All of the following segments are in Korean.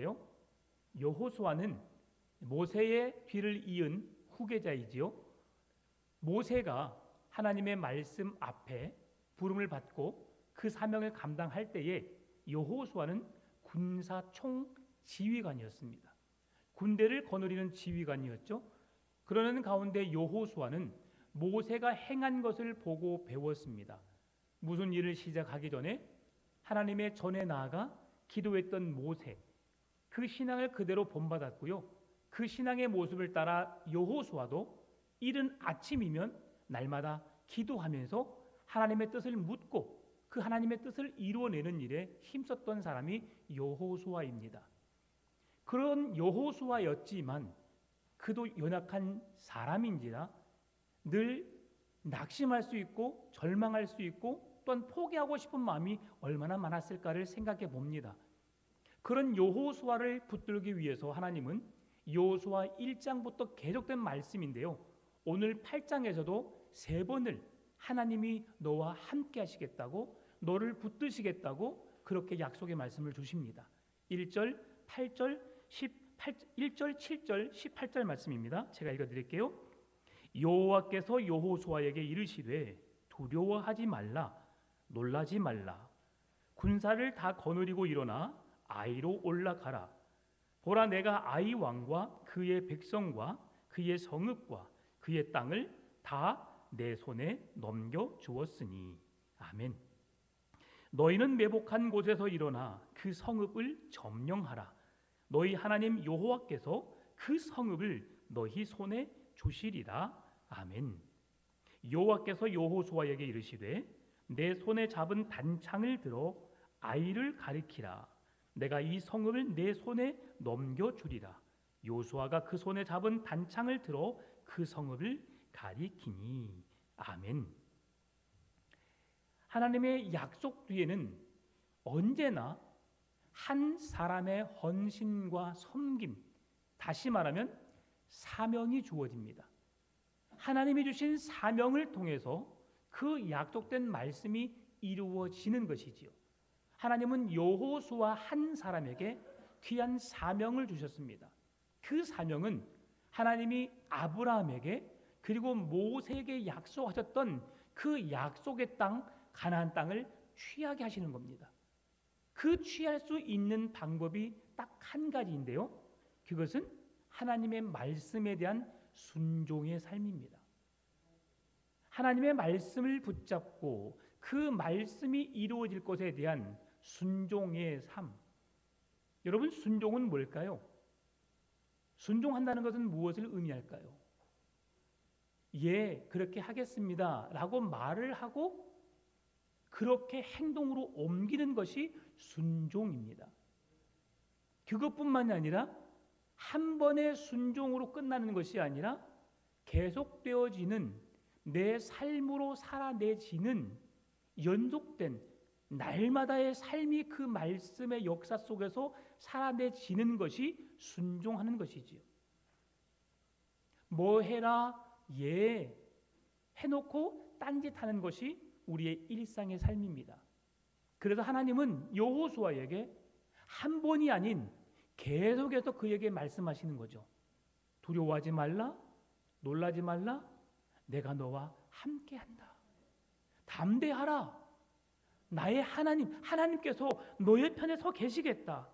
나오는데요. 여호수아는 모세의 뒤를 이은 후계자이지요. 모세가 하나님의 말씀 앞에 부름을 받고 그 사명을 감당할 때에 여호수아는 군사총 지휘관이었습니다. 군대를 거느리는 지휘관이었죠. 그러는 가운데 여호수아는 모세가 행한 것을 보고 배웠습니다. 무슨 일을 시작하기 전에 하나님의 전에 나아가 기도했던 모세, 그 신앙을 그대로 본받았고요. 그 신앙의 모습을 따라 여호수아도 이른 아침이면 날마다 기도하면서 하나님의 뜻을 묻고 그 하나님의 뜻을 이루어내는 일에 힘썼던 사람이 여호수아입니다. 그런 여호수아였지만 그도 연약한 사람인지라 늘 낙심할 수 있고 절망할 수 있고 또한 포기하고 싶은 마음이 얼마나 많았을까를 생각해 봅니다. 그런 여호수아를 붙들기 위해서 하나님은 여호수아 1장부터 계속된 말씀인데요. 오늘 8장에서도 3번을 하나님이 너와 함께 하시겠다고, 너를 붙드시겠다고 그렇게 약속의 말씀을 주십니다. 1절, 8절, 1절, 7절, 18절 말씀입니다. 제가 읽어드릴게요. 여호와께서 여호수아에게 이르시되 두려워하지 말라, 놀라지 말라. 군사를 다 거느리고 일어나 아이로 올라가라. 보라, 내가 아이 왕과 그의 백성과 그의 성읍과 그의 땅을 다 내 손에 넘겨 주었으니. 아멘. 너희는 매복한 곳에서 일어나 그 성읍을 점령하라. 너희 하나님 여호와께서 그 성읍을 너희 손에 주시리라. 아멘. 여호와께서 여호수아에게 이르시되 내 손에 잡은 단창을 들어 아이를 가리키라. 내가 이 성읍을 내 손에 넘겨주리라. 여호수아가 그 손에 잡은 단창을 들어 그 성읍을 가리키니. 아멘. 하나님의 약속 뒤에는 언제나 한 사람의 헌신과 섬김, 다시 말하면 사명이 주어집니다. 하나님이 주신 사명을 통해서 그 약속된 말씀이 이루어지는 것이지요. 하나님은 여호수아 한 사람에게 귀한 사명을 주셨습니다. 그 사명은 하나님이 아브라함에게 그리고 모세에게 약속하셨던 그 약속의 땅, 가나안 땅을 취하게 하시는 겁니다. 그 취할 수 있는 방법이 딱 한 가지인데요. 그것은 하나님의 말씀에 대한 순종의 삶입니다. 하나님의 말씀을 붙잡고 그 말씀이 이루어질 것에 대한 순종의 삶. 여러분, 순종은 뭘까요? 순종한다는 것은 무엇을 의미할까요? 예, 그렇게 하겠습니다 라고 말을 하고 그렇게 행동으로 옮기는 것이 순종입니다. 그것뿐만이 아니라 한 번의 순종으로 끝나는 것이 아니라 계속되어지는 내 삶으로 살아내지는 연속된 날마다의 삶이 그 말씀의 역사 속에서 살아내지는 것이 순종하는 것이지요. 뭐 해라, 예 해놓고 딴짓하는 것이 우리의 일상의 삶입니다. 그래서 하나님은 여호수아에게 한 번이 아닌 계속해서 그에게 말씀하시는 거죠. 두려워하지 말라, 놀라지 말라, 내가 너와 함께한다. 담대하라. 나의 하나님께서 너의 편에 서 계시겠다.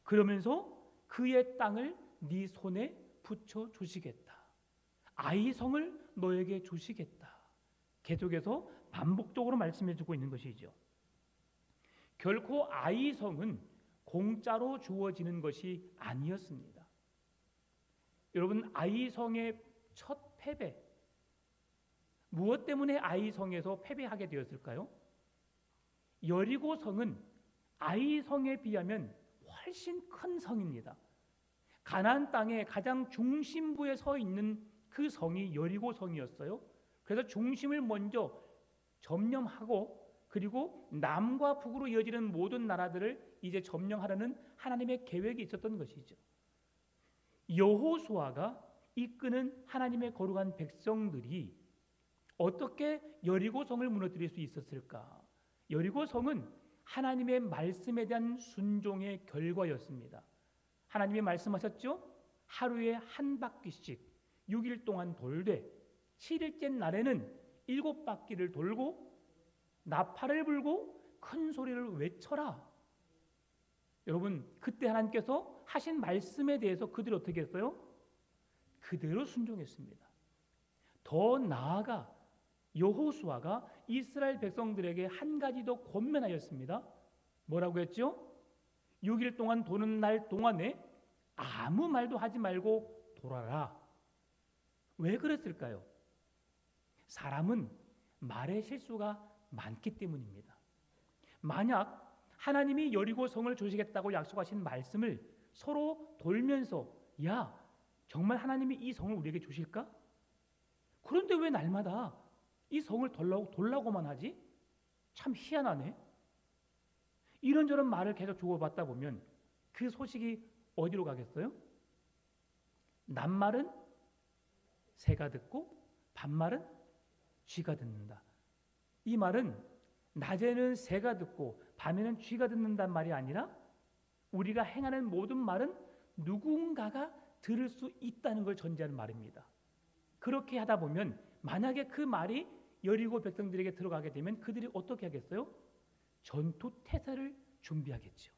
그러면서 그의 땅을 네 손에 붙여 주시겠다. 아이성을 너에게 주시겠다. 계속해서 반복적으로 말씀해 주고 있는 것이죠. 결코 아이성은 공짜로 주어지는 것이 아니었습니다. 여러분, 아이성의 첫 패배, 무엇 때문에 아이성에서 패배하게 되었을까요? 여리고성은 아이성에 비하면 훨씬 큰 성입니다. 가나안 땅의 가장 중심부에 서 있는 그 성이 여리고성이었어요. 그래서 중심을 먼저 점령하고 그리고 남과 북으로 이어지는 모든 나라들을 이제 점령하려는 하나님의 계획이 있었던 것이죠. 여호수아가 이끄는 하나님의 거룩한 백성들이 어떻게 여리고성을 무너뜨릴 수 있었을까? 여리고성은 하나님의 말씀에 대한 순종의 결과였습니다. 하나님이 말씀하셨죠? 하루에 한 바퀴씩 6일 동안 돌되 7일째 날에는 7바퀴를 돌고 나팔을 불고 큰 소리를 외쳐라. 여러분, 그때 하나님께서 하신 말씀에 대해서 그들이 어떻게 했어요? 그대로 순종했습니다. 더 나아가 여호수아가 이스라엘 백성들에게 한 가지 더 권면하였습니다. 뭐라고 했죠? 6일 동안 도는 날 동안에 아무 말도 하지 말고 돌아라. 왜 그랬을까요? 사람은 말의 실수가 많기 때문입니다. 만약 하나님이 여리고 성을 주시겠다고 약속하신 말씀을 서로 돌면서 야, 정말 하나님이 이 성을 우리에게 주실까? 그런데 왜 날마다 이 성을 돌라고만 하지? 참 희한하네. 이런저런 말을 계속 주고받다 보면 그 소식이 어디로 가겠어요? 낮말은 새가 듣고 밤말은 쥐가 듣는다. 이 말은 낮에는 새가 듣고 밤에는 쥐가 듣는단 말이 아니라 우리가 행하는 모든 말은 누군가가 들을 수 있다는 걸 전제하는 말입니다. 그렇게 하다 보면 만약에 그 말이 여리고 백성들에게 들어가게 되면 그들이 어떻게 하겠어요? 전투 태세를 준비하겠죠.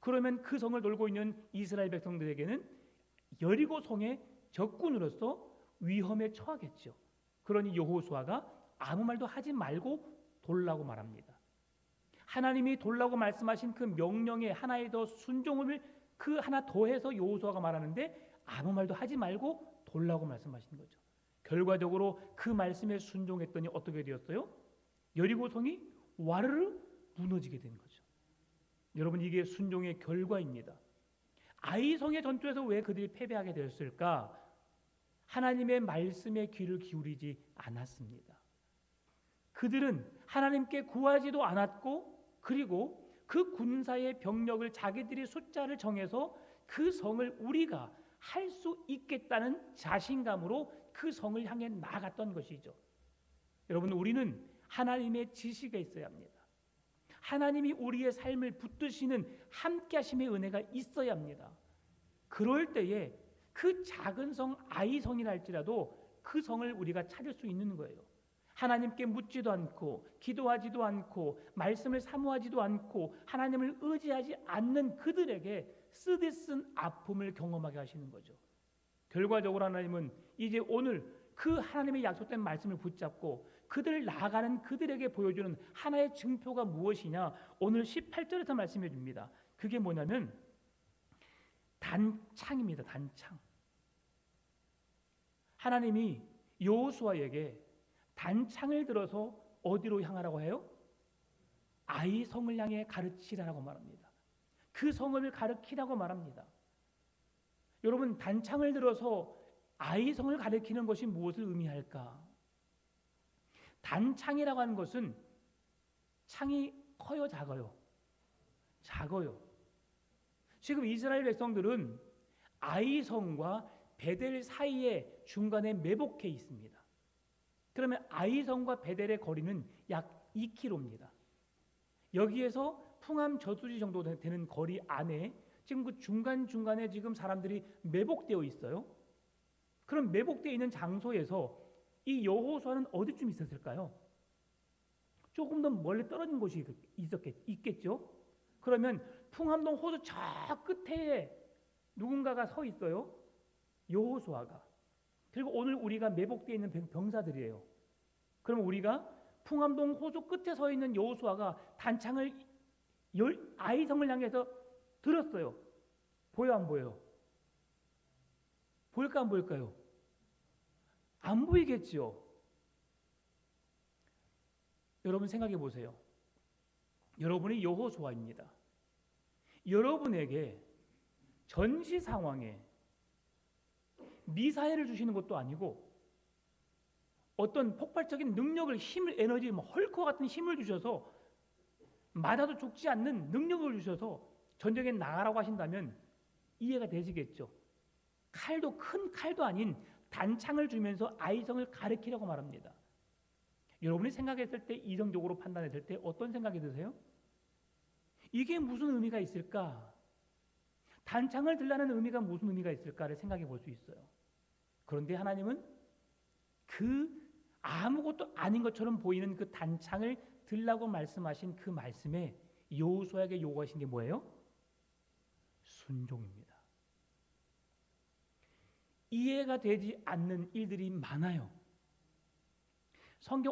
그러면 그 성을 돌고 있는 이스라엘 백성들에게는 여리고 성의 적군으로서 위험에 처하겠죠. 그러니 여호수아가 아무 말도 하지 말고 돌라고 말합니다. 하나님이 돌라고 말씀하신 그 명령에 하나에 더 순종을 그 하나 더해서 여호수아가 말하는데 아무 말도 하지 말고 돌라고 말씀하신 거죠. 결과적으로 그 말씀에 순종했더니 어떻게 되었어요? 여리고 성이 와르르 무너지게 된 거죠. 여러분, 이게 순종의 결과입니다. 아이성의 전투에서 왜 그들이 패배하게 되었을까? 하나님의 말씀에 귀를 기울이지 않았습니다. 그들은 하나님께 구하지도 않았고 그리고 그 군사의 병력을 자기들이 숫자를 정해서 그 성을 우리가 할 수 있겠다는 자신감으로 그 성을 향해 나갔던 것이죠. 여러분, 우리는 하나님의 지식에 있어야 합니다. 하나님이 우리의 삶을 붙드시는 함께하심의 은혜가 있어야 합니다. 그럴 때에 그 작은 성 아이성이라 할지라도 그 성을 우리가 찾을 수 있는 거예요. 하나님께 묻지도 않고 기도하지도 않고 말씀을 사모하지도 않고 하나님을 의지하지 않는 그들에게 쓰디쓴 아픔을 경험하게 하시는 거죠. 결과적으로 하나님은 이제 오늘 그 하나님의 약속된 말씀을 붙잡고 그들을 나아가는 그들에게 보여주는 하나의 증표가 무엇이냐? 오늘 18절에서 말씀해 줍니다. 그게 뭐냐면 단창입니다. 단창. 하나님이 여호수아에게 단창을 들어서 어디로 향하라고 해요? 아이성을 향해 가르치라고 말합니다. 그 성을 가르치라고 말합니다. 여러분, 단창을 들어서 아이성을 가르치는 것이 무엇을 의미할까? 단창이라고 하는 것은 창이 커요, 작아요? 작아요. 지금 이스라엘 백성들은 아이성과 베델 사이에 중간에 매복해 있습니다. 그러면 아이성과 베델의 거리는 약 2km입니다. 여기에서 풍암 저수지 정도 되는 거리 안에 지금 그 중간중간에 지금 사람들이 매복되어 있어요. 그럼 매복되어 있는 장소에서 이 여호수아는 어디쯤 있었을까요? 조금 더 멀리 떨어진 곳이 있겠죠. 그러면 풍암동 호수 저 끝에 누군가가 서 있어요. 여호수아가. 그리고 오늘 우리가 매복되어 있는 병사들이에요. 그럼 우리가 풍암동 호수 끝에 서 있는 여호수아가 단창을 아이성을 향해서 들었어요. 보여 안 보여요? 보일까 안 보일까요? 안 보이겠죠. 여러분 생각해 보세요. 여러분이 여호수아입니다. 여러분에게 전시 상황에 미사일을 주시는 것도 아니고 어떤 폭발적인 능력을, 힘을, 에너지, 헐크 같은 힘을 주셔서 맞아도 죽지 않는 능력을 주셔서 전쟁에 나가라고 하신다면 이해가 되시겠죠. 칼도, 큰 칼도 아닌 단창을 주면서 아이성을 가르치려고 말합니다. 여러분이 생각했을 때, 이성적으로 판단했을 때 어떤 생각이 드세요? 이게 무슨 의미가 있을까? 단창을 들라는 의미가 무슨 의미가 있을까를 생각해 볼 수 있어요. 그런데 하나님은 그 아무것도 아닌 것처럼 보이는 그 단창을 들라고 말씀하신 그 말씀에 여호수아에게 요구하신 게 뭐예요? 순종입니다. 이해가 되지 않는 일들이 많아요.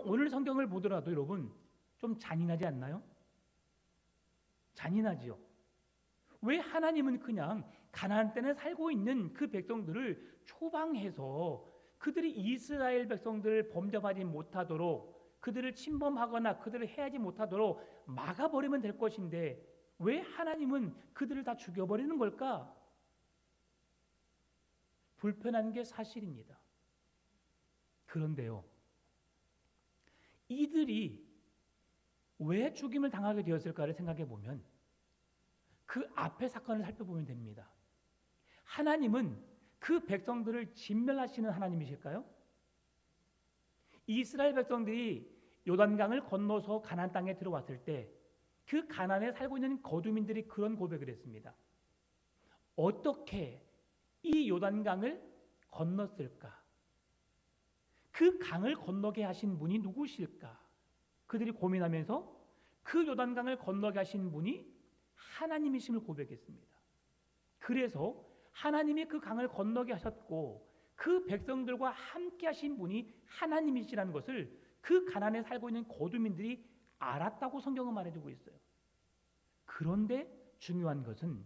오늘 성경을 보더라도 여러분 좀 잔인하지 않나요? 잔인하지요. 왜 하나님은 그냥 가나안 땅에 살고 있는 그 백성들을 초방해서 그들이 이스라엘 백성들을 범접하지 못하도록, 그들을 침범하거나 그들을 해하지 못하도록 막아버리면 될 것인데 왜 하나님은 그들을 다 죽여버리는 걸까? 불편한 게 사실입니다. 그런데요, 이들이 왜 죽임을 당하게 되었을까를 생각해 보면 그 앞의 사건을 살펴보면 됩니다. 하나님은 그 백성들을 진멸하시는 하나님이실까요? 이스라엘 백성들이 요단강을 건너서 가나안 땅에 들어왔을 때 그 가나안에 살고 있는 거주민들이 그런 고백을 했습니다. 어떻게 이 요단강을 건넜을까? 그 강을 건너게 하신 분이 누구실까? 그들이 고민하면서 그 요단강을 건너게 하신 분이 하나님이심을 고백했습니다. 그래서 하나님이 그 강을 건너게 하셨고 그 백성들과 함께 하신 분이 하나님이시라는 것을 그 가나안에 살고 있는 거주민들이 알았다고 성경은 말해주고 있어요. 그런데 중요한 것은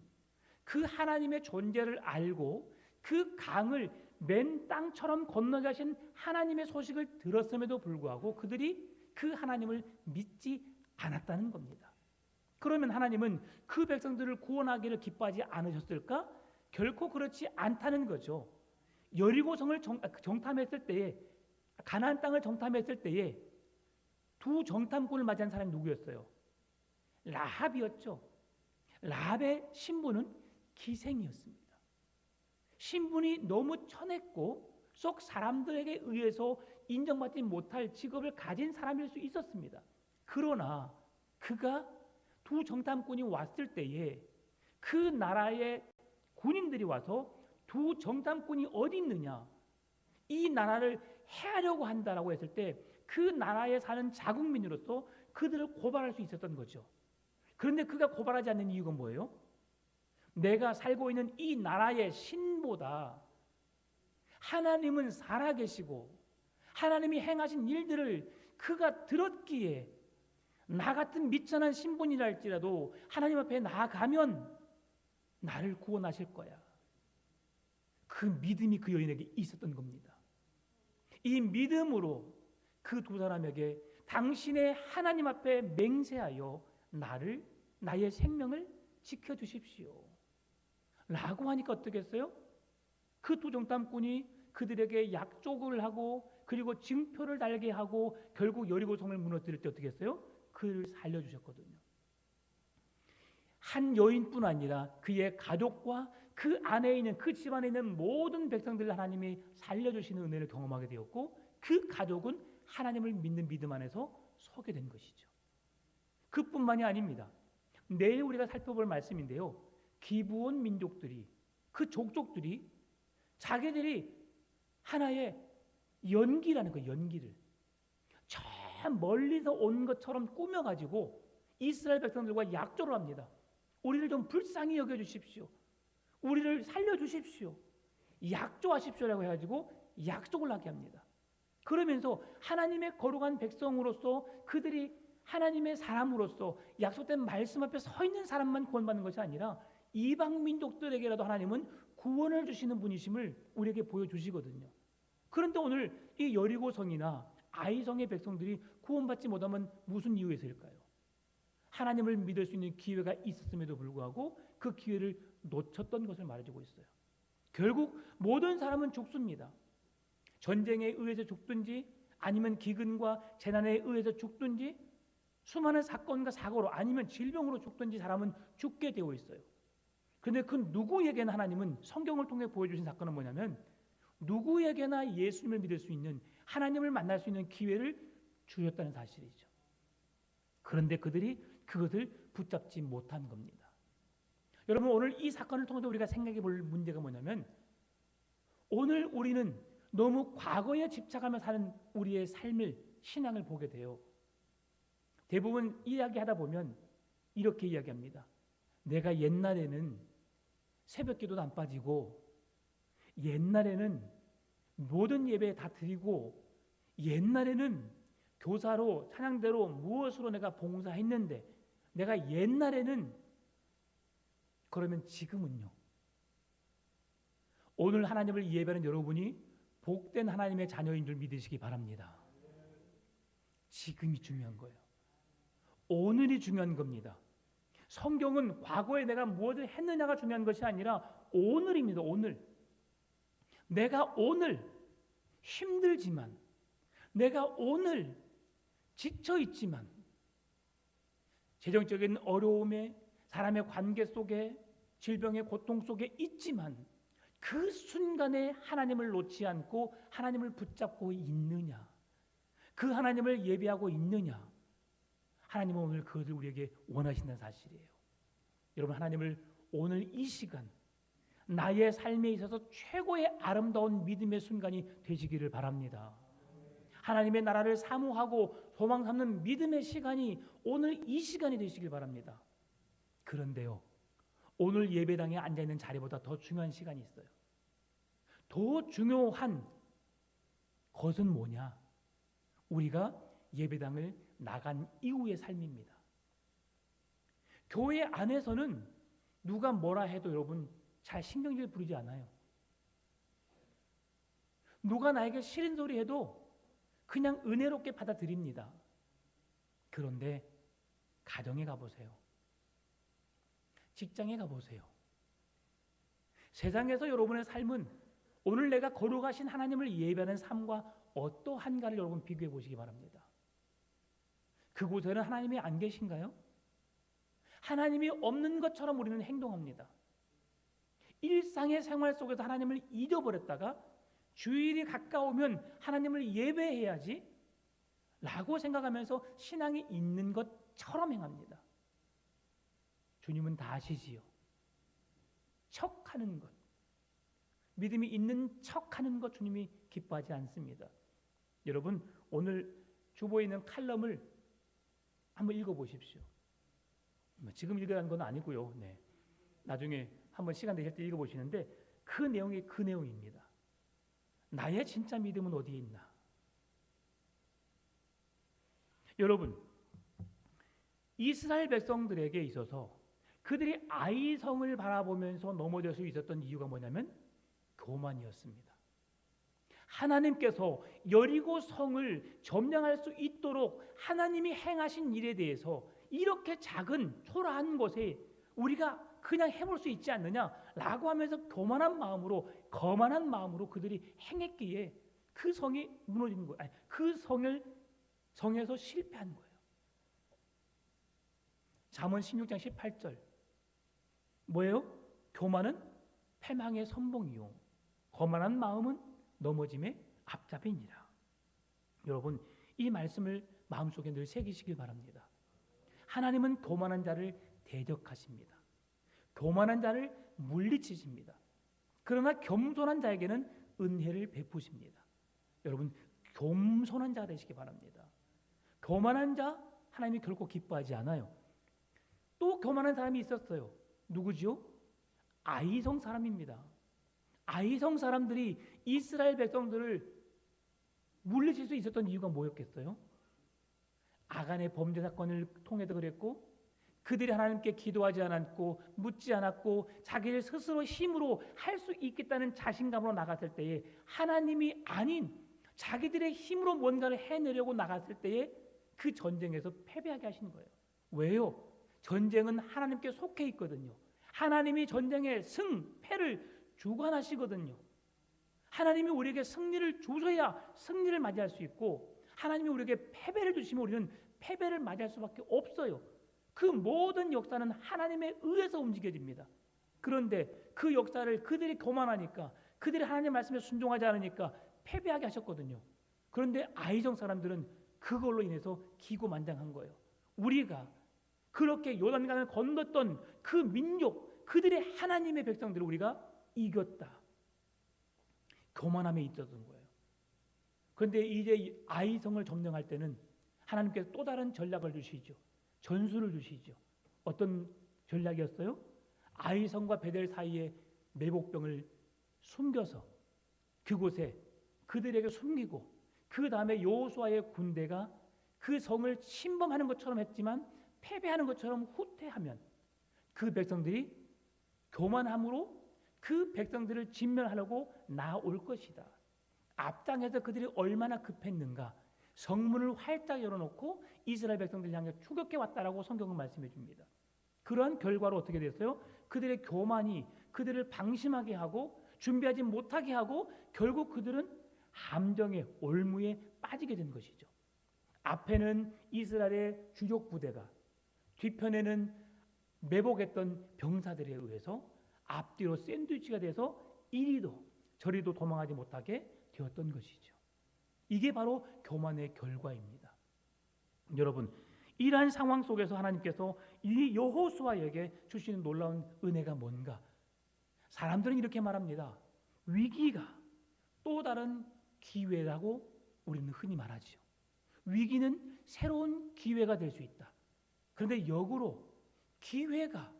그 하나님의 존재를 알고 그 강을 맨 땅처럼 건너게 하신 하나님의 소식을 들었음에도 불구하고 그들이 그 하나님을 믿지 않았다는 겁니다. 그러면 하나님은 그 백성들을 구원하기를 기뻐하지 않으셨을까? 결코 그렇지 않다는 거죠. 여리고성을 정탐했을 때에, 가나안 땅을 정탐했을 때에 두 정탐꾼을 맞이한 사람이 누구였어요? 라합이었죠. 라합의 신분은 기생이었습니다. 신분이 너무 천했고 속 사람들에게 의해서 인정받지 못할 직업을 가진 사람일 수 있었습니다. 그러나 그가 두 정탐꾼이 왔을 때에 그 나라의 군인들이 와서 두 정탐꾼이 어디 있느냐, 이 나라를 해하려고 한다라고 했을 때 그 나라에 사는 자국민으로서 그들을 고발할 수 있었던 거죠. 그런데 그가 고발하지 않는 이유가 뭐예요? 내가 살고 있는 이 나라의 신보다 하나님은 살아계시고 하나님이 행하신 일들을 그가 들었기에 나 같은 미천한 신분이라 할지라도 하나님 앞에 나아가면 나를 구원하실 거야. 그 믿음이 그 여인에게 있었던 겁니다. 이 믿음으로 그 두 사람에게 당신의 하나님 앞에 맹세하여 나의 생명을 지켜주십시오 라고 하니까 어떻겠어요? 그 두 정탐꾼이 그들에게 약속을 하고 그리고 증표를 달게 하고 결국 여리고성을 무너뜨릴 때 어떻게 했어요? 그를 살려주셨거든요. 한 여인뿐 아니라 그의 가족과 그 안에 있는, 그 집안에 있는 모든 백성들을 하나님이 살려주시는 은혜를 경험하게 되었고 그 가족은 하나님을 믿는 믿음 안에서 서게 된 것이죠. 그뿐만이 아닙니다. 내일 우리가 살펴볼 말씀인데요, 기브온 민족들이, 그 족족들이 자기들이 하나의 연기라는 거, 연기를 저 멀리서 온 것처럼 꾸며가지고 이스라엘 백성들과 약조를 합니다. 우리를 좀 불쌍히 여겨주십시오, 우리를 살려주십시오, 약조하십시오라고 해가지고 약속을 하게 합니다. 그러면서 하나님의 거룩한 백성으로서 그들이 하나님의 사람으로서 약속된 말씀 앞에 서 있는 사람만 구원받는 것이 아니라 이방 민족들에게라도 하나님은 구원을 주시는 분이심을 우리에게 보여주시거든요. 그런데 오늘 이 여리고성이나 아이성의 백성들이 구원받지 못하면 무슨 이유에서일까요? 하나님을 믿을 수 있는 기회가 있었음에도 불구하고 그 기회를 놓쳤던 것을 말해주고 있어요. 결국 모든 사람은 죽습니다. 전쟁에 의해서 죽든지 아니면 기근과 재난에 의해서 죽든지 수많은 사건과 사고로 아니면 질병으로 죽든지 사람은 죽게 되어 있어요. 그런데 그 누구에게나 하나님은 성경을 통해 보여주신 사건은 뭐냐면 누구에게나 예수님을 믿을 수 있는, 하나님을 만날 수 있는 기회를 주셨다는 사실이죠. 그런데 그들이 그것을 붙잡지 못한 겁니다. 여러분, 오늘 이 사건을 통해서 우리가 생각해 볼 문제가 뭐냐면, 오늘 우리는 너무 과거에 집착하며 사는 우리의 삶을, 신앙을 보게 돼요. 대부분 이야기하다 보면 이렇게 이야기합니다. 내가 옛날에는 새벽 기도도 안 빠지고, 옛날에는 모든 예배 다 드리고, 옛날에는 교사로, 찬양대로 무엇으로 내가 봉사했는데, 내가 옛날에는, 그러면 지금은요? 오늘 하나님을 예배하는 여러분이 복된 하나님의 자녀인 줄 믿으시기 바랍니다. 지금이 중요한 거예요. 오늘이 중요한 겁니다. 성경은 과거에 내가 무엇을 했느냐가 중요한 것이 아니라 오늘입니다. 오늘. 내가 오늘 힘들지만, 내가 오늘 지쳐있지만, 재정적인 어려움에, 사람의 관계 속에, 질병의 고통 속에 있지만, 그 순간에 하나님을 놓지 않고 하나님을 붙잡고 있느냐, 그 하나님을 예배하고 있느냐, 하나님은 오늘 그것을 우리에게 원하신다는 사실이에요. 여러분, 하나님을 오늘 이 시간 나의 삶에 있어서 최고의 아름다운 믿음의 순간이 되시기를 바랍니다. 하나님의 나라를 사모하고 소망 삼는 믿음의 시간이 오늘 이 시간이 되시길 바랍니다. 그런데요, 오늘 예배당에 앉아있는 자리보다 더 중요한 시간이 있어요. 더 중요한 것은 뭐냐? 우리가 예배당을 나간 이후의 삶입니다. 교회 안에서는 누가 뭐라 해도 여러분 잘 신경질 부리지 않아요. 누가 나에게 싫은 소리 해도 그냥 은혜롭게 받아들입니다. 그런데 가정에 가보세요. 직장에 가보세요. 세상에서 여러분의 삶은 오늘 내가 거룩하신 하나님을 예배하는 삶과 어떠한가를 여러분 비교해 보시기 바랍니다. 그곳에는 하나님이 안 계신가요? 하나님이 없는 것처럼 우리는 행동합니다. 일상의 생활 속에서 하나님을 잊어버렸다가 주일이 가까우면 하나님을 예배해야지 라고 생각하면서 신앙이 있는 것처럼 행합니다. 주님은 다 아시지요. 척하는 것, 믿음이 있는 척하는 것 주님이 기뻐하지 않습니다. 여러분, 오늘 주보에 있는 칼럼을 한번 읽어보십시오. 지금 읽으라는 건 아니고요. 네. 나중에 한번 시간 되실 때 읽어보시는데 그 내용이 그 내용입니다. 나의 진짜 믿음은 어디에 있나? 여러분, 이스라엘 백성들에게 있어서 그들이 아이성을 바라보면서 넘어질 수 있었던 이유가 뭐냐면 교만이었습니다. 하나님께서 여리고 성을 점령할 수 있도록 하나님이 행하신 일에 대해서 이렇게 작은 초라한 것에 우리가 그냥 해볼 수 있지 않느냐라고 하면서 교만한 마음으로, 거만한 마음으로 그들이 행했기에 그 성이 무너진 거예요. 아니, 그 성에서 실패한 거예요. 잠언 16장 18절 뭐예요? 교만은 패망의 선봉이요 거만한 마음은 넘어짐의 앞잡이니라. 여러분, 이 말씀을 마음속에 늘 새기시길 바랍니다. 하나님은 교만한 자를 대적하십니다. 교만한 자를 물리치십니다. 그러나 겸손한 자에게는 은혜를 베푸십니다. 여러분, 겸손한 자가 되시기 바랍니다. 교만한 자 하나님이 결코 기뻐하지 않아요. 또 교만한 사람이 있었어요. 누구지요? 아이성 사람입니다. 아이성 사람들이 이스라엘 백성들을 물리칠 수 있었던 이유가 뭐였겠어요? 아간의 범죄 사건을 통해서 그랬고, 그들이 하나님께 기도하지 않았고 묻지 않았고 자기들 스스로 힘으로 할 수 있겠다는 자신감으로 나갔을 때에 하나님이 아닌 자기들의 힘으로 뭔가를 해내려고 나갔을 때에 그 전쟁에서 패배하게 하신 거예요. 왜요? 전쟁은 하나님께 속해 있거든요. 하나님이 전쟁의 승패를 주관하시거든요. 하나님이 우리에게 승리를 주셔야 승리를 맞이할 수 있고, 하나님이 우리에게 패배를 주시면 우리는 패배를 맞이할 수밖에 없어요. 그 모든 역사는 하나님에 의해서 움직여집니다. 그런데 그 역사를 그들이 교만하니까, 그들이 하나님의 말씀에 순종하지 않으니까 패배하게 하셨거든요. 그런데 아이성 사람들은 그걸로 인해서 기고만장한 거예요. 우리가 그렇게 요단강을 건넜던 그 민족, 그들의 하나님의 백성들을 우리가 이겼다. 교만함에 있었던 거예요. 그런데 이제 아이성을 점령할 때는 하나님께서 또 다른 전략을 주시죠. 전술을 주시죠. 어떤 전략이었어요? 아이성과 베델 사이에 매복병을 숨겨서 그곳에 그들에게 숨기고, 그 다음에 여호수아의 군대가 그 성을 침범하는 것처럼 했지만 패배하는 것처럼 후퇴하면 그 백성들이 교만함으로 그 백성들을 진멸하려고 나올 것이다. 앞장에서 그들이 얼마나 급했는가, 성문을 활짝 열어놓고 이스라엘 백성들 향해 추격해 왔다라고 성경은 말씀해 줍니다. 그러한 결과로 어떻게 됐어요? 그들의 교만이 그들을 방심하게 하고 준비하지 못하게 하고 결국 그들은 함정의 올무에 빠지게 된 것이죠. 앞에는 이스라엘의 주력 부대가, 뒤편에는 매복했던 병사들에 의해서 앞뒤로 샌드위치가 돼서 이리도 저리도 도망하지 못하게 되었던 것이죠. 이게 바로 교만의 결과입니다. 여러분, 이러한 상황 속에서 하나님께서 이 여호수아에게 주시는 놀라운 은혜가 뭔가? 사람들은 이렇게 말합니다. 위기가 또 다른 기회라고 우리는 흔히 말하죠. 위기는 새로운 기회가 될 수 있다. 그런데 역으로 기회가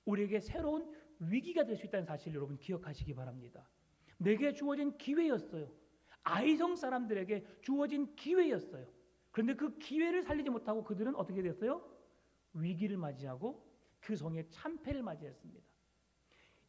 우리에게 새로운 위기가 될 수 있다는 사실을 여러분 기억하시기 바랍니다. 내게 주어진 기회였어요. 아이성 사람들에게 주어진 기회였어요. 그런데 그 기회를 살리지 못하고 그들은 어떻게 됐어요? 위기를 맞이하고 그 성의 참패를 맞이했습니다.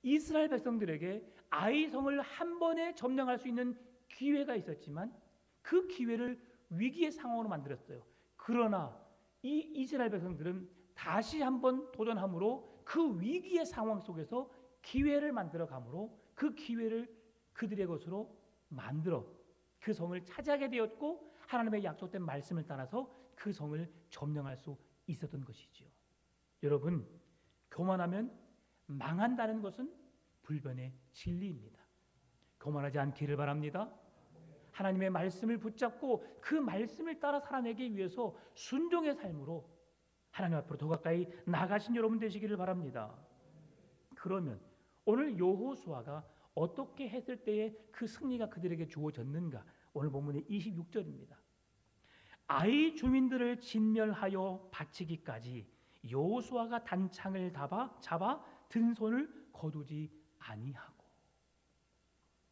이스라엘 백성들에게 아이성을 한 번에 점령할 수 있는 기회가 있었지만 그 기회를 위기의 상황으로 만들었어요. 그러나 이 이스라엘 백성들은 다시 한번 도전함으로 그 위기의 상황 속에서 기회를 만들어 가므로 그 기회를 그들의 것으로 만들어 그 성을 차지하게 되었고 하나님의 약속된 말씀을 따라서 그 성을 점령할 수 있었던 것이지요. 여러분, 교만하면 망한다는 것은 불변의 진리입니다. 교만하지 않기를 바랍니다. 하나님의 말씀을 붙잡고 그 말씀을 따라 살아내기 위해서 순종의 삶으로 하나님 앞으로 더 가까이 나가신 여러분 되시기를 바랍니다. 그러면 오늘 여호수아가 어떻게 했을 때에 그 승리가 그들에게 주어졌는가? 오늘 본문의 26절입니다. 아이 주민들을 진멸하여 바치기까지 여호수아가 단창을 잡아 든 손을 거두지 아니하고.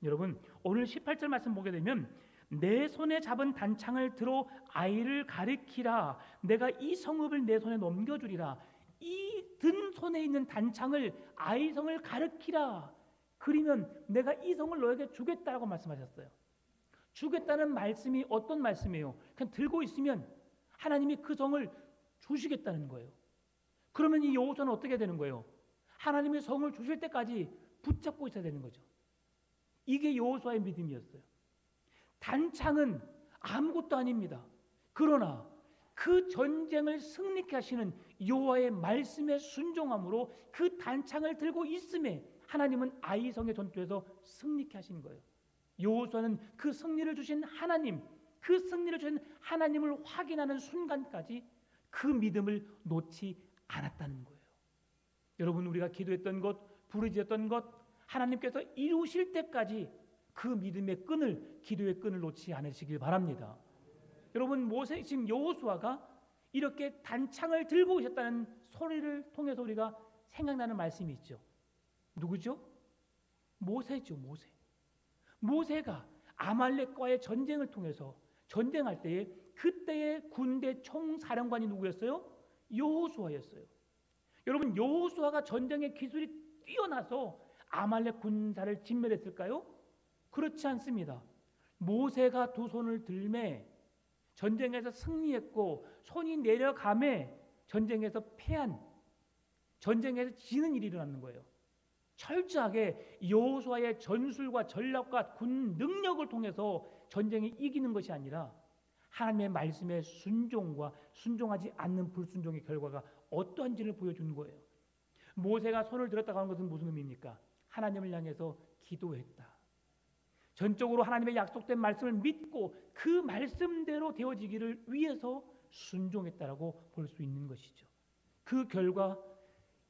여러분, 오늘 18절 말씀 보게 되면 내 손에 잡은 단창을 들어 아이를 가리키라. 내가 이 성읍을 내 손에 넘겨주리라. 이 든 손에 있는 단창을 아이 성을 가리키라. 그러면 내가 이 성을 너에게 주겠다라고 말씀하셨어요. 주겠다는 말씀이 어떤 말씀이에요? 그냥 들고 있으면 하나님이 그 성을 주시겠다는 거예요. 그러면 이 여호수아는 어떻게 되는 거예요? 하나님의 성을 주실 때까지 붙잡고 있어야 되는 거죠. 이게 여호수아의 믿음이었어요. 단창은 아무것도 아닙니다. 그러나 그 전쟁을 승리케 하시는 여호와의 말씀에 순종함으로 그 단창을 들고 있음에 하나님은 아이성의 전투에서 승리케 하신 거예요. 여호수아는 그 승리를 주신 하나님, 그 승리를 주신 하나님을 확인하는 순간까지 그 믿음을 놓지 않았다는 거예요. 여러분, 우리가 기도했던 것, 부르짖었던 것, 하나님께서 이루실 때까지 그 믿음의 끈을, 기도의 끈을 놓지 않으시길 바랍니다. 여러분, 지금 여호수아가 이렇게 단창을 들고 오셨다는 소리를 통해서 우리가 생각나는 말씀이 있죠. 누구죠? 모세죠. 모세가 아말렉과의 전쟁을 통해서 전쟁할 때에 그때의 군대 총사령관이 누구였어요? 여호수아였어요. 여러분, 여호수아가 전쟁의 기술이 뛰어나서 아말렉 군사를 진멸했을까요? 그렇지 않습니다. 모세가 두 손을 들매 전쟁에서 승리했고 손이 내려가매 전쟁에서 패한, 전쟁에서 지는 일이 일어나는 거예요. 철저하게 여호수아의 전술과 전략과 군 능력을 통해서 전쟁에 이기는 것이 아니라 하나님의 말씀에 순종하지 않는 불순종의 결과가 어떠한지를 보여주는 거예요. 모세가 손을 들었다고 하는 것은 무슨 의미입니까? 하나님을 향해서 기도했다. 전적으로 하나님의 약속된 말씀을 믿고 그 말씀대로 되어지기를 위해서 순종했다라고 볼 수 있는 것이죠. 그 결과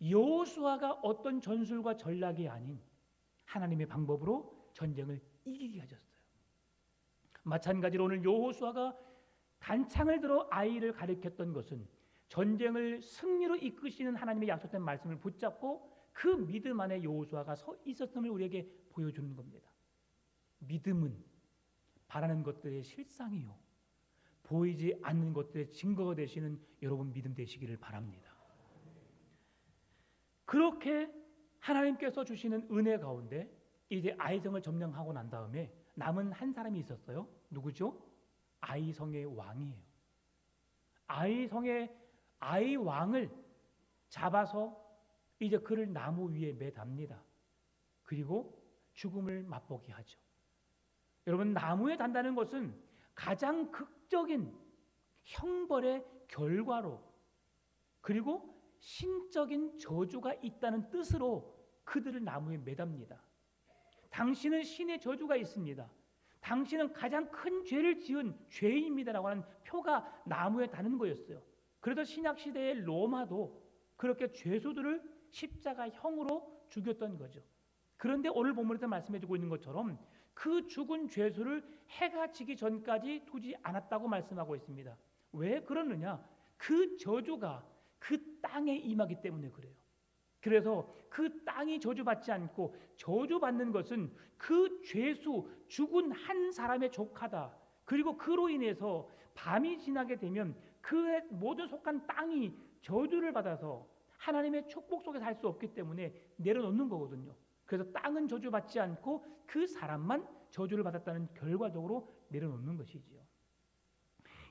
여호수아가 어떤 전술과 전략이 아닌 하나님의 방법으로 전쟁을 이기게 하셨어요. 마찬가지로 오늘 여호수아가 단창을 들어 아이를 가리켰던 것은 전쟁을 승리로 이끄시는 하나님의 약속된 말씀을 붙잡고 그 믿음 안에 여호수아가 서 있었음을 우리에게 보여주는 겁니다. 믿음은 바라는 것들의 실상이요 보이지 않는 것들의 증거가 되시는 여러분 믿음 되시기를 바랍니다. 그렇게 하나님께서 주시는 은혜 가운데 이제 아이성을 점령하고 난 다음에 남은 한 사람이 있었어요. 누구죠? 아이성의 왕이에요. 아이성의 아이 왕을 잡아서 이제 그를 나무 위에 매답니다. 그리고 죽음을 맛보게 하죠. 여러분, 나무에 단다는 것은 가장 극적인 형벌의 결과로 그리고 신적인 저주가 있다는 뜻으로 그들을 나무에 매답니다. 당신은 신의 저주가 있습니다. 당신은 가장 큰 죄를 지은 죄인입니다라고 하는 표가 나무에 다는 거였어요. 그래서 신약시대의 로마도 그렇게 죄수들을 십자가형으로 죽였던 거죠. 그런데 오늘 본문에서 말씀해주고 있는 것처럼 그 죽은 죄수를 해가 지기 전까지 두지 않았다고 말씀하고 있습니다. 왜 그러느냐? 그 저주가 그 땅에 임하기 때문에 그래요. 그래서 그 땅이 저주받지 않고 저주받는 것은 그 죄수 죽은 한 사람의 조카다. 그리고 그로 인해서 밤이 지나게 되면 그 모든 속한 땅이 저주를 받아서 하나님의 축복 속에 살 수 없기 때문에 내려놓는 거거든요. 그래서 땅은 저주받지 않고 그 사람만 저주를 받았다는 결과적으로 내려놓는 것이지요.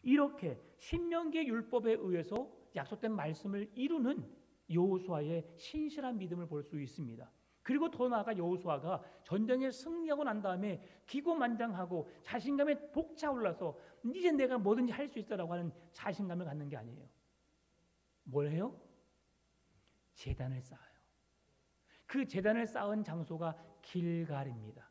이렇게 신명기의 율법에 의해서 약속된 말씀을 이루는 여호수아의 신실한 믿음을 볼 수 있습니다. 그리고 더 나아가 여호수아가 전쟁에 승리하고 난 다음에 기고만장하고 자신감에 벅차올라서 이제 내가 뭐든지 할 수 있어라고 하는 자신감을 갖는 게 아니에요. 뭘 해요? 제단을 쌓아요. 그 제단을 쌓은 장소가 길갈입니다.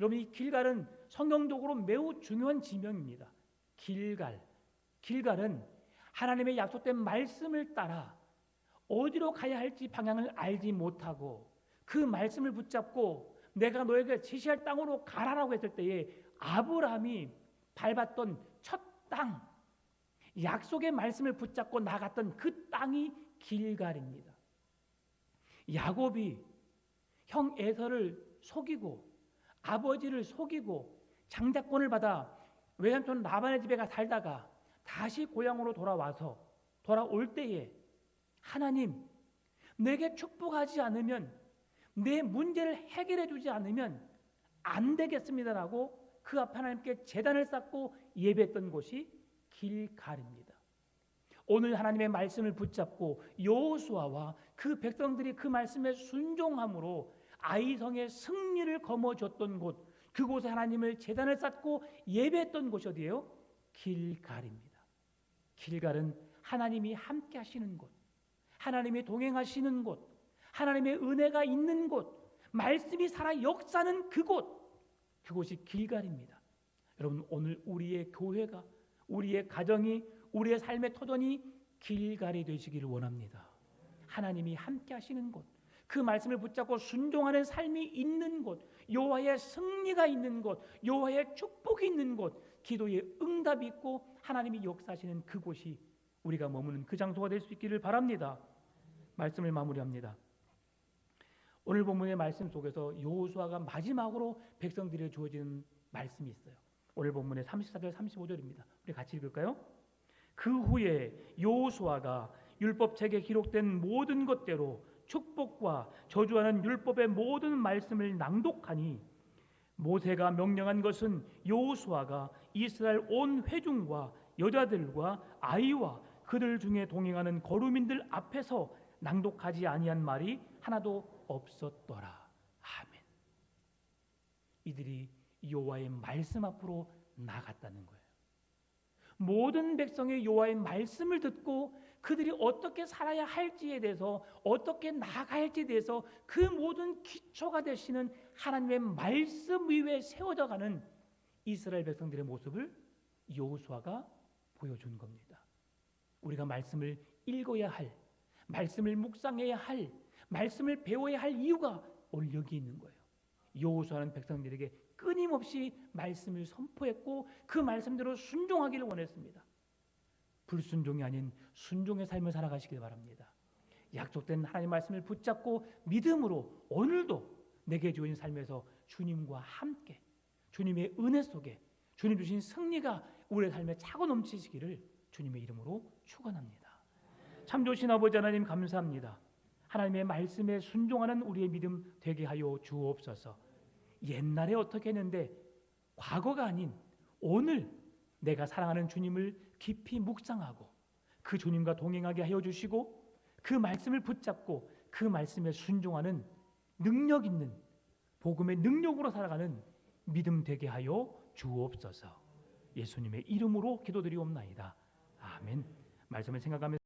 여러분, 이 길갈은 성경적으로 매우 중요한 지명입니다. 길갈은 하나님의 약속된 말씀을 따라 어디로 가야 할지 방향을 알지 못하고 그 말씀을 붙잡고 내가 너에게 지시할 땅으로 가라라고 했을 때에 아브라함이 밟았던 첫 땅, 약속의 말씀을 붙잡고 나갔던 그 땅이 길갈입니다. 야곱이 형 에서를 속이고 아버지를 속이고 장자권을 받아 외삼촌 라반의 집에 가 살다가 다시 고향으로 돌아올 때에 하나님, 내게 축복하지 않으면 내 문제를 해결해 주지 않으면 안 되겠습니다라고 그 앞에 하나님께 제단을 쌓고 예배했던 곳이 길갈입니다. 오늘 하나님의 말씀을 붙잡고 여호수아와 그 백성들이 그 말씀에 순종함으로 아이성의 승리를 거머쥐었던 곳, 그곳에 하나님을 제단을 쌓고 예배했던 곳이 어디예요? 길갈입니다. 길갈은 하나님이 함께 하시는 곳, 하나님이 동행하시는 곳, 하나님의 은혜가 있는 곳, 말씀이 살아 역사는 그곳이 길갈입니다. 여러분, 오늘 우리의 교회가, 우리의 가정이, 우리의 삶의 터전이 길갈이 되시기를 원합니다. 하나님이 함께 하시는 곳, 그 말씀을 붙잡고 순종하는 삶이 있는 곳, 여호와의 승리가 있는 곳, 여호와의 축복이 있는 곳, 기도의 응답이 있고 하나님이 역사하시는 그곳이 우리가 머무는 그 장소가 될 수 있기를 바랍니다. 말씀을 마무리합니다. 오늘 본문의 말씀 속에서 여호수아가 마지막으로 백성들에게 주어지는 말씀이 있어요. 오늘 본문의 34절 35절입니다. 우리 같이 읽을까요? 그 후에 여호수아가 율법책에 기록된 모든 것대로 축복과 저주하는 율법의 모든 말씀을 낭독하니 모세가 명령한 것은 여호수아가 이스라엘 온 회중과 여자들과 아이와 그들 중에 동행하는 거류민들 앞에서 낭독하지 아니한 말이 하나도 없었더라. 아멘. 이들이 여호와의 말씀 앞으로 나갔다는 거예요. 모든 백성의 여호와의 말씀을 듣고 그들이 어떻게 살아야 할지에 대해서, 어떻게 나아가야 할지에 대해서 그 모든 기초가 되시는 하나님의 말씀 위에 세워져가는 이스라엘 백성들의 모습을 여호수아가 보여준 겁니다. 우리가 말씀을 읽어야 할, 말씀을 묵상해야 할, 말씀을 배워야 할 이유가 오늘 여기 있는 거예요. 여호수아는 백성들에게 끊임없이 말씀을 선포했고 그 말씀대로 순종하기를 원했습니다. 불순종이 아닌 순종의 삶을 살아가시길 바랍니다. 약속된 하나님의 말씀을 붙잡고 믿음으로 오늘도 내게 주어진 삶에서 주님과 함께 주님의 은혜 속에 주님 주신 승리가 우리의 삶에 차고 넘치시기를 주님의 이름으로 축원합니다. 참 좋으신 아버지 하나님 감사합니다. 하나님의 말씀에 순종하는 우리의 믿음 되게 하여 주옵소서. 옛날에 어떻게 했는데 과거가 아닌 오늘 내가 사랑하는 주님을 깊이 묵상하고 그 주님과 동행하게 하여 주시고 그 말씀을 붙잡고 그 말씀에 순종하는 능력 있는 복음의 능력으로 살아가는 믿음 되게 하여 주옵소서. 예수님의 이름으로 기도드리옵나이다. 아멘. 말씀을 생각하면서